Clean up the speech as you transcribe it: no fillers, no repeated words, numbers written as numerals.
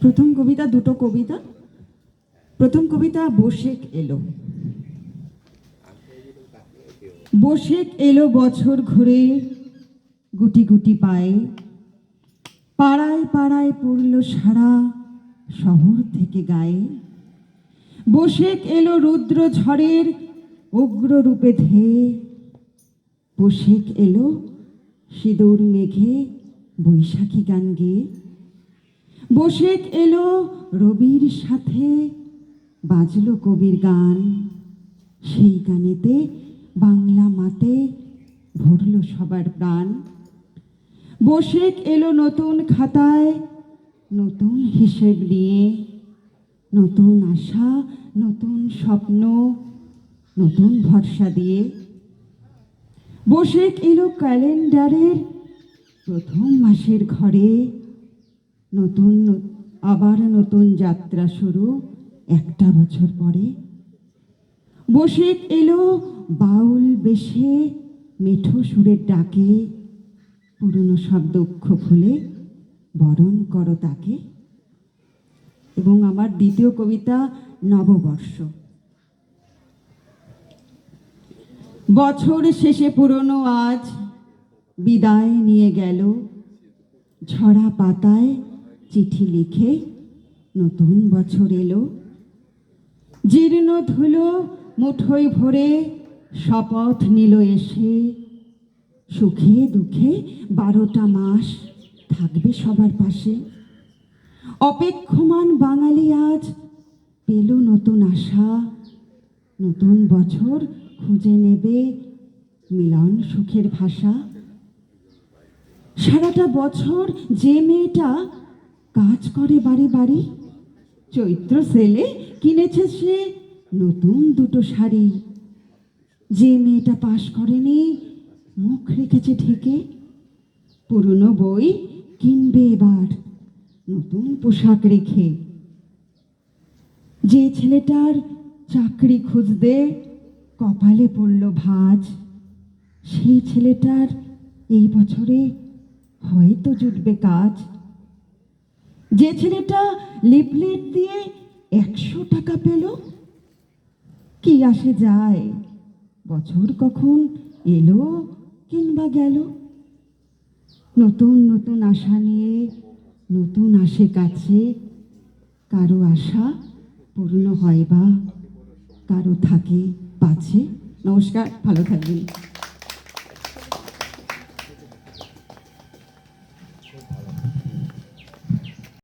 প্রথম কবিতা, দুটো কবিতা। প্রথম কবিতা বসেক এলো। বসেক এলো বছর ঘুরে গুটি গুটি পায়ে, পাড়ায় পাড়ায় পড়ল সারা শহর থেকে গায়ে। বসেক এলো রুদ্র ঝড়ের উগ্র রূপে ধেয়ে, বসেক এলো সিঁদুর মেঘে বৈশাখী গান গেয়ে। বসেক এলো রবির সাথে বাজলো কবির গান, সেই গানেতে বাংলা মাতে ভরল সবার প্রাণ। বসেক এলো নতুন খাতায় নতুন হিসেব নিয়ে, নতুন আশা নতুন স্বপ্ন নতুন ভরসা দিয়ে। বসেক এলো ক্যালেন্ডারের প্রথম মাসের ঘরে, নতুন আবার নতুন যাত্রা শুরু একটা বছর পরে। বসেক এলো বাউল বেশে মিঠো সুরের ডাকে, পুরনো সব দুঃখ ভুলে বরণ করো তাকে। এবং আমার দ্বিতীয় কবিতা নববর্ষ। বছর শেষে পুরনো আজ বিদায় নিয়ে গেল, ঝরা পাতায় চিঠি লিখে নতুন বছর এলো। জীর্ণ ধুলো মুঠোয় ভরে শপথ নিল এসে, সুখে দুঃখে 12টা মাস থাকবে সবার পাশে। অপেক্ষমান বাঙালি আজ পেল নতুন আশা, নতুন বছর খুঁজে নেবে মিলন সুখের ভাষা। সারাটা বছর যে মেয়েটা কাজ করে বাড়ি বাড়ি, চৈত্র সেলে কিনেছে সে নতুন দুটো শাড়ি। যে মেয়েটা পাশ করেনি মুখ রেখেছে ঢেকে, পুরনো বই কিনবে এবার নতুন পোশাক রেখে। যে ছেলেটার চাকরি খুঁজতে কপালে পড়ল ভাঁজ, সেই ছেলেটার এই বছরে হয়তো জুটবে কাজ। যে ছেলেটা লিফলেট দিয়ে 100 টাকা পেল, কি আসে যায় বছর কখন এলো কিংবা গেল। নতুন নতুন আশা নিয়ে নতুন আসে কাছে, কারো আশা পূর্ণ হয় বা কারো থাকে পাছে। নমস্কার, ভালো থাকবেন।